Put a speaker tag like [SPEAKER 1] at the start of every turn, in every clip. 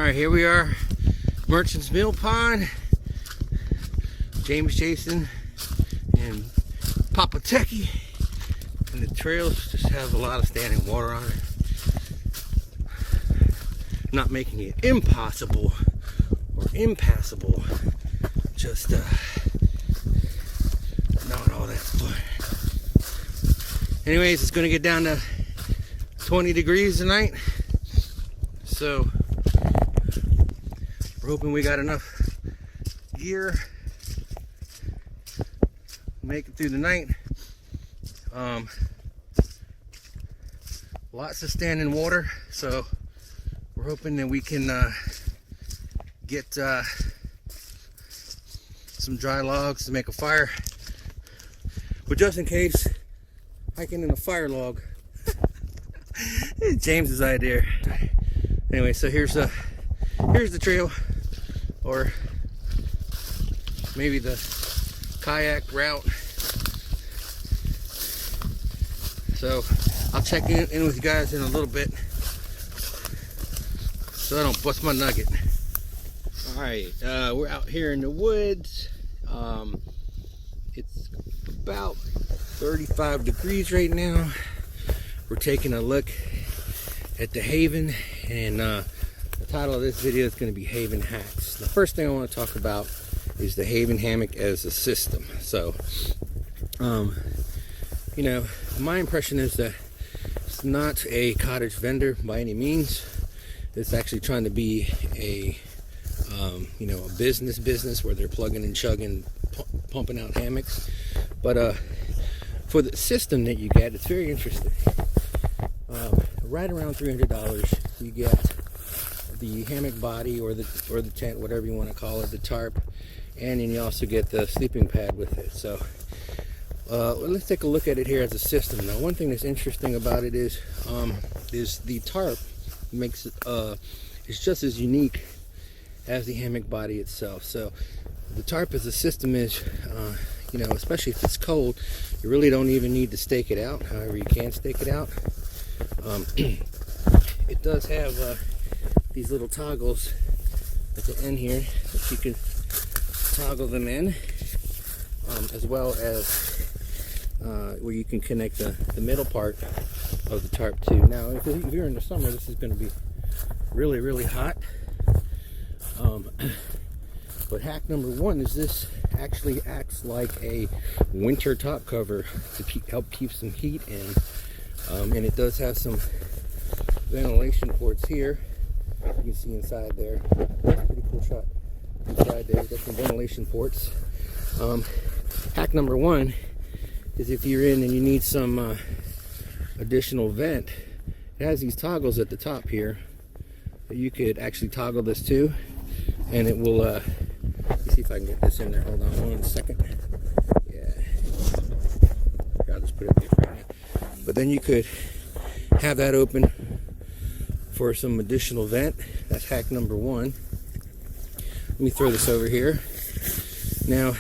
[SPEAKER 1] Alright, here we are, Merchant's Mill Pond. James, Jason, and Papa Techie. And the trails just have a lot of standing water on it. Not making it impossible or impassable. Just knowing all that's fun. Anyways, it's gonna get down to 20 degrees tonight. So we're hoping we got enough gear to make it through the night. Lots of standing water, so we're hoping that we can get some dry logs to make a fire. But just in case, hiking in a fire log. It's James's idea. Anyway, so here's the trail, or maybe the kayak route. So I'll check in with you guys in a little bit, so I don't bust my nugget. All right, we're out here in the woods. It's about 35 degrees right now. We're taking a look at the Haven, and the title of this video is going to be Haven Hacks. The first thing I want to talk about is the Haven Hammock as a system. So, you know, my impression is that it's not a cottage vendor by any means. It's actually trying to be a, you know, a business where they're plugging and chugging, pumping out hammocks. But for the system that you get, it's very interesting. Right around $300, you get the hammock body or the tent, whatever you want to call it, the tarp, and then you also get the sleeping pad with it. So let's take a look at it here as a system. Now, one thing that's interesting about it is the tarp makes it it's just as unique as the hammock body itself. So the tarp as a system is, you know, especially if it's cold, you really don't even need to stake it out. However, you can stake it out. It does have these little toggles at the end here that you can toggle them in, as well as where you can connect the middle part of the tarp too. Now, if you're in the summer, this is going to be really hot. But hack number one is this actually acts like a winter top cover to help keep some heat in. And it does have some ventilation ports here. You can see inside there. That's a pretty cool shot. Inside there, got some ventilation ports. Hack number one is if you're in and you need some additional vent, it has these toggles at the top here that you could actually toggle this to, and it will. Let me see if I can get this in there. Hold on 1 second. Yeah, I'll just put it there for now. But then you could have that open for some additional vent. That's hack number one. Let me throw this over here. Now,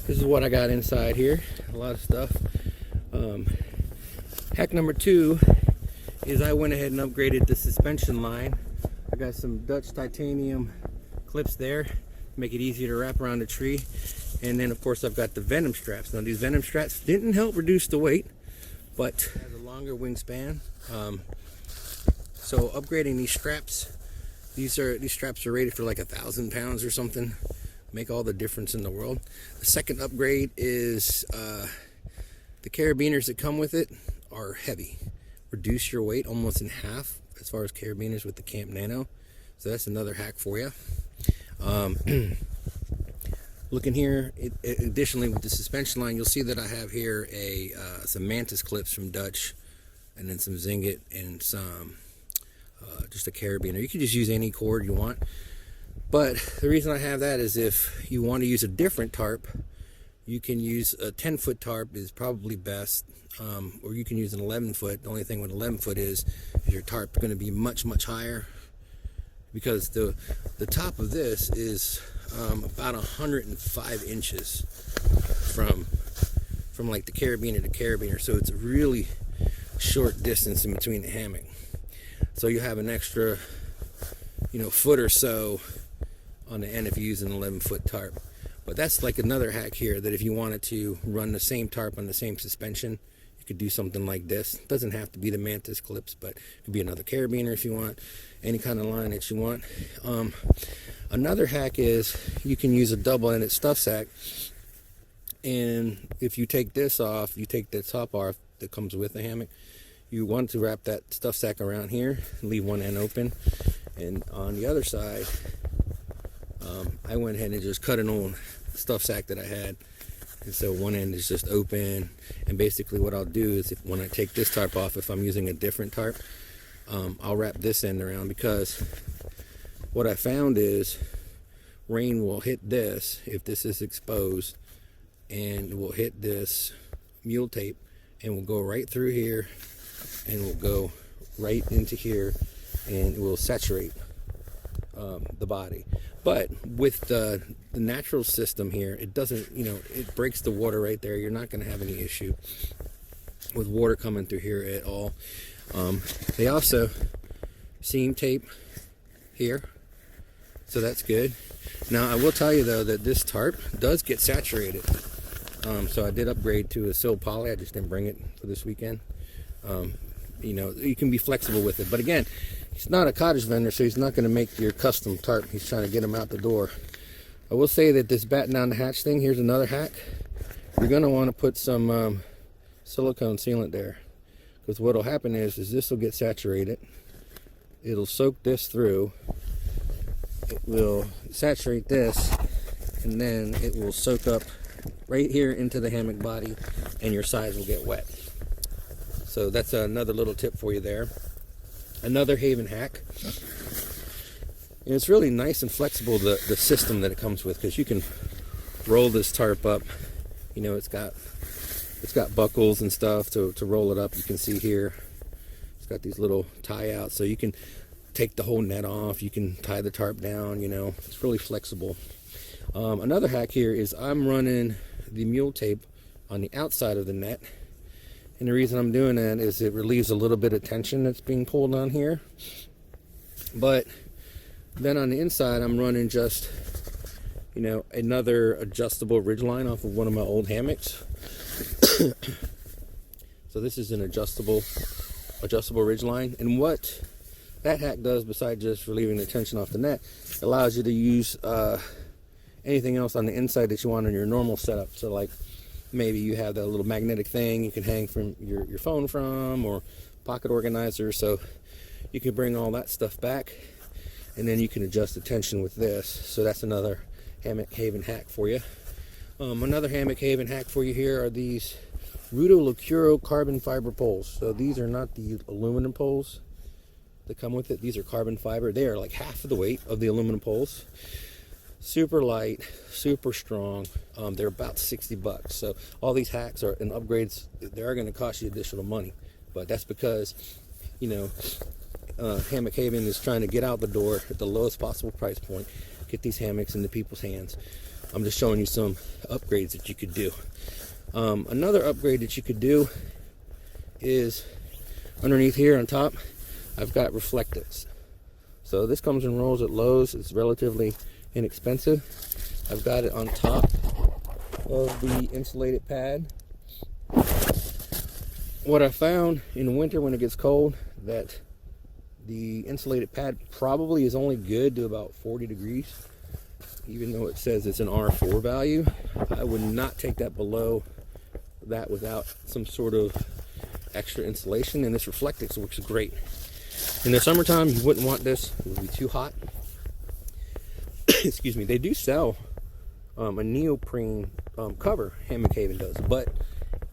[SPEAKER 1] this is what I got inside here. A lot of stuff. Hack number two is I went ahead and upgraded the suspension line. I got some Dutch titanium clips there to make it easier to wrap around the tree. And then, of course, I've got the Venom straps. Now, these Venom straps didn't help reduce the weight, but it has a longer wingspan. So upgrading these straps, these straps are rated for like 1,000 pounds or something. Make all the difference in the world. The second upgrade is the carabiners that come with it are heavy. Reduce your weight almost in half as far as carabiners with the Camp Nano. So that's another hack for you. Looking here, additionally with the suspension line, you'll see that I have here some Mantis clips from Dutch, and then some Zinget, and some just a carabiner. You can just use any cord you want, but the reason I have that is if you want to use a different tarp, you can use a 10-foot tarp is probably best, or you can use an 11-foot. The only thing with 11-foot is your tarp going to be much higher, because the top of this is about 105 inches from like the carabiner to carabiner, so it's a really short distance in between the hammock. So you have an extra foot or so on the end if you use an 11-foot tarp. But that's like another hack here, that if you wanted to run the same tarp on the same suspension, you could do something like this. It doesn't have to be the Mantis clips, but it could be another carabiner if you want, any kind of line that you want. Another hack is you can use a double-ended stuff sack, and if you take this off, you take the top off that comes with the hammock, you want to wrap that stuff sack around here, leave one end open, and on the other side, I went ahead and just cut an old stuff sack that I had, and so one end is just open. And basically what I'll do is, when I take this tarp off, if I'm using a different tarp, I'll wrap this end around, because what I found is rain will hit this if this is exposed, and will hit this mule tape and will go right through here and will go right into here, and it will saturate the body. But with the natural system here, it doesn't, it breaks the water right there. You're not going to have any issue with water coming through here at all. They also seam tape here, so that's good. Now I will tell you though that this tarp does get saturated, so I did upgrade to a sil poly. I just didn't bring it for this weekend. You can be flexible with it, but again, he's not a cottage vendor, so he's not going to make your custom tarp. He's trying to get them out the door. I will say that this batten down the hatch thing, here's another hack. You're going to want to put some silicone sealant there, because what will happen is this will get saturated. It'll soak this through. It will saturate this, and then it will soak up right here into the hammock body, and your sides will get wet. So that's another little tip for you there. Another Haven hack. And it's really nice and flexible, the system that it comes with, because you can roll this tarp up. It's got buckles and stuff to roll it up. You can see here it's got these little tie outs, so you can take the whole net off. You can tie the tarp down. It's really flexible. Another hack here is I'm running the mule tape on the outside of the net. And the reason I'm doing that is it relieves a little bit of tension that's being pulled on here. But then on the inside, I'm running just, another adjustable ridge line off of one of my old hammocks. So this is an adjustable ridge line. And what that hack does, besides just relieving the tension off the net, it allows you to use anything else on the inside that you want on your normal setup. So like, maybe you have that little magnetic thing you can hang from your phone from, or pocket organizer, so you can bring all that stuff back, and then you can adjust the tension with this. So that's another Hammock Haven hack for you. Another Hammock Haven hack for you here are these Rudo Lacuro carbon fiber poles. So these are not the aluminum poles that come with it. These are carbon fiber. They are like half of the weight of the aluminum poles. Super light, super strong. They're about $60. So all these hacks are and upgrades, they are going to cost you additional money, but that's because Hammock Haven is trying to get out the door at the lowest possible price point, get these hammocks into people's hands. I'm just showing you some upgrades that you could do. Another upgrade that you could do is underneath here on top, I've got reflectors. So this comes in rolls at Lowe's. It's relatively inexpensive. I've got it on top of the insulated pad. What I found in the winter when it gets cold, that the insulated pad probably is only good to about 40 degrees, even though it says it's an R4 value. I would not take that below that without some sort of extra insulation, and this Reflectix works great. In the summertime, you wouldn't want this. It would be too hot. Excuse me. They do sell a neoprene cover, Hammock Haven does, but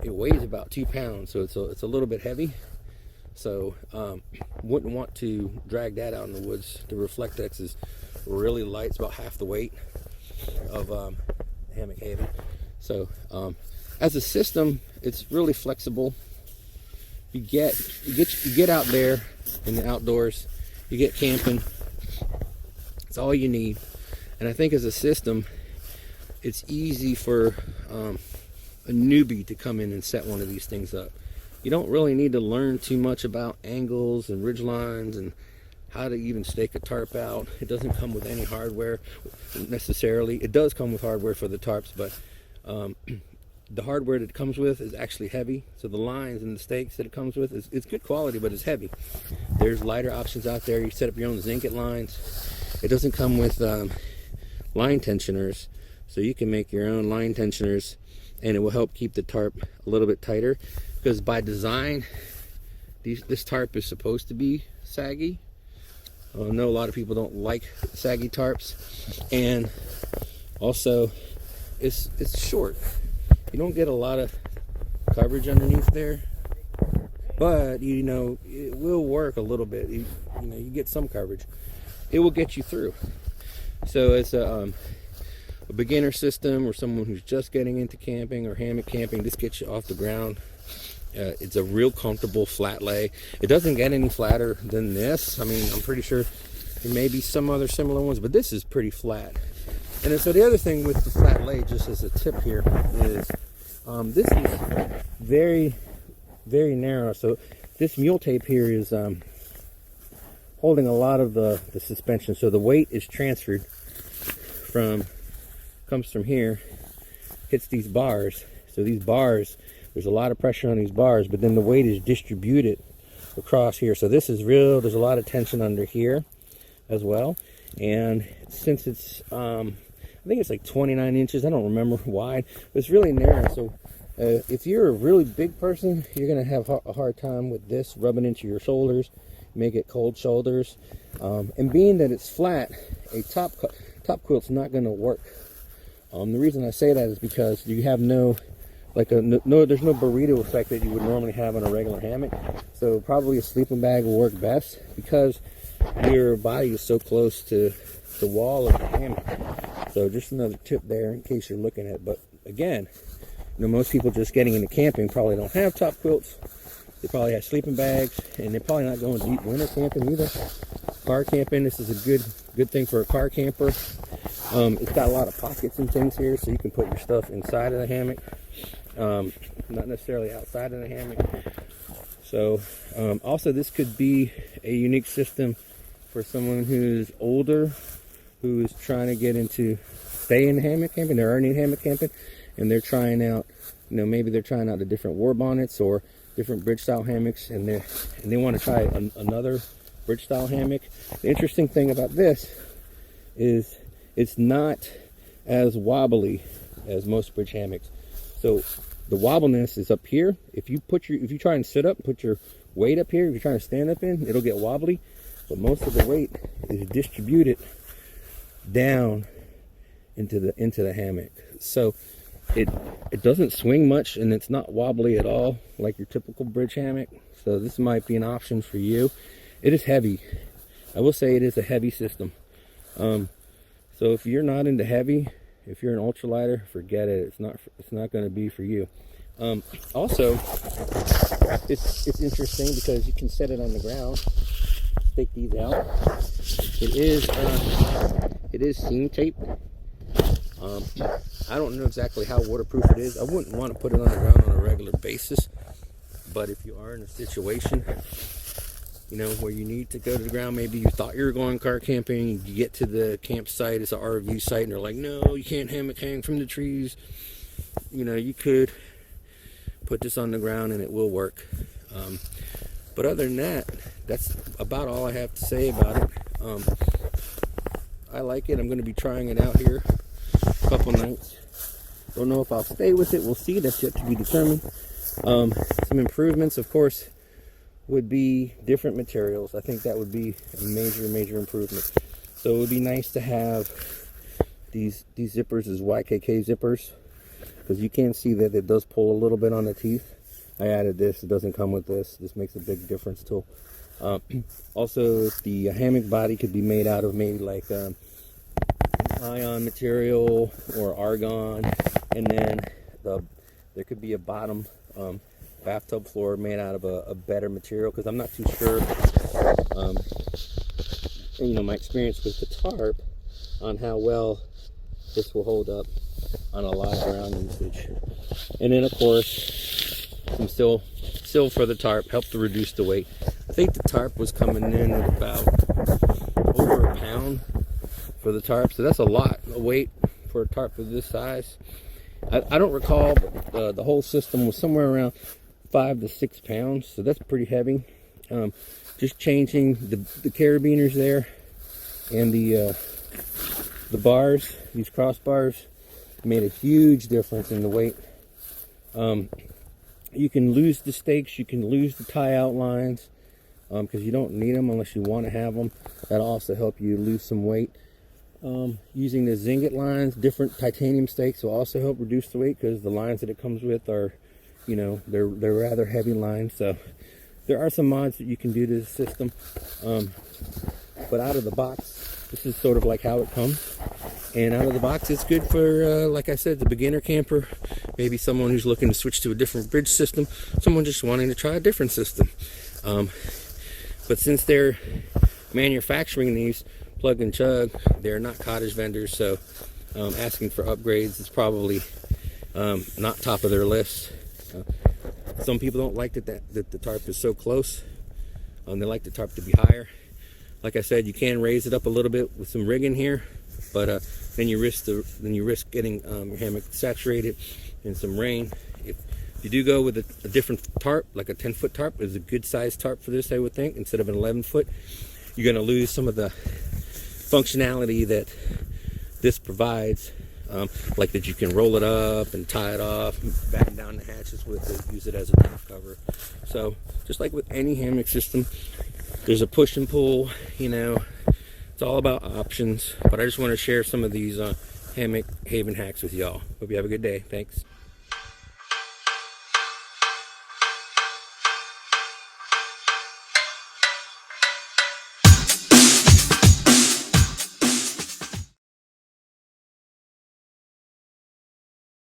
[SPEAKER 1] it weighs about 2 pounds, so it's a little bit heavy. So wouldn't want to drag that out in the woods. The Reflectix is really light. It's about half the weight of Hammock Haven. So as a system, it's really flexible. You get out there in the outdoors. You get camping. It's all you need. And I think as a system, it's easy for a newbie to come in and set one of these things up. You don't really need to learn too much about angles and ridge lines and how to even stake a tarp out. It doesn't come with any hardware necessarily. It does come with hardware for the tarps, but the hardware that it comes with is actually heavy. So the lines and the stakes that it comes with it's good quality, but it's heavy. There's lighter options out there. You set up your own zinc lines. It doesn't come with line tensioners, so you can make your own line tensioners, and it will help keep the tarp a little bit tighter, because by design this tarp is supposed to be saggy. I know a lot of people don't like saggy tarps, and also it's short. You don't get a lot of coverage underneath there, but you know it will work a little bit. You get some coverage. It will get you through. So it's a beginner system, or someone who's just getting into camping or hammock camping. This gets you off the ground. It's a real comfortable flat lay. It doesn't get any flatter than this. I mean, I'm pretty sure there may be some other similar ones, but this is pretty flat. And then, so the other thing with the flat lay, just as a tip here, is this is very, very narrow. So this mule tape here is holding a lot of the suspension. So the weight is transferred comes from here, hits these bars. So these bars, there's a lot of pressure on these bars, but then the weight is distributed across here. So this is real. There's a lot of tension under here as well. And since it's I think it's like 29 inches, I don't remember wide, but it's really narrow. So if you're a really big person, you're gonna have a hard time with this rubbing into your shoulders, make it cold shoulders. And being that it's flat, a top quilt's not gonna work. The reason I say that is because you have there's no burrito effect that you would normally have on a regular hammock. So probably a sleeping bag will work best, because your body is so close to the wall of the hammock. So just another tip there in case you're looking at it. But again, most people just getting into camping probably don't have top quilts. They probably have sleeping bags, and they're probably not going deep winter camping either. Car camping, this is a good thing for a car camper. It's got a lot of pockets and things here, so you can put your stuff inside of the hammock, not necessarily outside of the hammock. So also, this could be a unique system for someone who's older, who is trying to get into staying hammock camping. They're already in hammock camping, and they're trying out, maybe they're trying out the different war bonnets or different bridge style hammocks, and they want to try another bridge style hammock. The interesting thing about this is it's not as wobbly as most bridge hammocks. So the wobbliness is up here. If you try and sit up and put your weight up here, if you're trying to stand up in, it'll get wobbly. But most of the weight is distributed down into the hammock. So it doesn't swing much, and it's not wobbly at all like your typical bridge hammock. So this might be an option for you. It is heavy. I will say it is a heavy system. So if you're not into heavy, if you're an ultralighter, forget it. It's not going to be for you. Also, it's interesting because you can set it on the ground. Take these out. It is seam tape. I don't know exactly how waterproof it is. I wouldn't want to put it on the ground on a regular basis, but if you are in a situation, where you need to go to the ground, maybe you thought you were going car camping, you get to the campsite, it's an RV site, and they're like, no, you can't hammock hang from the trees. You could put this on the ground and it will work. But other than that, that's about all I have to say about it. I like it. I'm going to be trying it out here a couple nights. Don't know if I'll stay with it. We'll see. That's yet to be determined. Some improvements, of course, would be different materials. I think that would be a major improvement. So it would be nice to have these zippers as YKK zippers, because you can see that it does pull a little bit on the teeth. I added this. It doesn't come with this. This makes a big difference too. Also, the hammock body could be made out of maybe like ion material or argon, and then there could be a bottom bathtub floor made out of a better material, because I'm not too sure, my experience with the tarp on how well this will hold up on a lot of ground usage. And then, of course, some sill for the tarp, help to reduce the weight. I think the tarp was coming in at about over a pound for the tarp, so that's a lot of weight for a tarp of this size. I don't recall, but the whole system was somewhere around 5 to 6 pounds, so that's pretty heavy. Just changing the carabiners there and the bars, these crossbars, made a huge difference in the weight. You can lose the stakes, you can lose the tie out lines, because you don't need them unless you want to have them. That'll also help you lose some weight. Using the Zinget lines, different titanium stakes will also help reduce the weight, because the lines that it comes with are, you know, they're rather heavy lines. So there are some mods that you can do to the system, but out of the box, this is sort of like how it comes. And out of the box, it's good for, like I said, the beginner camper, maybe someone who's looking to switch to a different bridge system, someone just wanting to try a different system. But since they're manufacturing these plug and chug, they're not cottage vendors, so asking for upgrades is probably not top of their list. Some people don't like that the tarp is so close. They like the tarp to be higher. Like I said, you can raise it up a little bit with some rigging here, but then you risk getting your hammock saturated in some rain. If you do go with a different tarp, like a 10-foot tarp is a good size tarp for this, I would think, instead of an 11-foot. You're going to lose some of the functionality that this provides, like that you can roll it up and tie it off, batten down the hatches with it, use it as a top cover. So just like with any hammock system, there's a push and pull, you know, it's all about options. But I just want to share some of these hammock Haven hacks with y'all. Hope you have a good day. Thanks.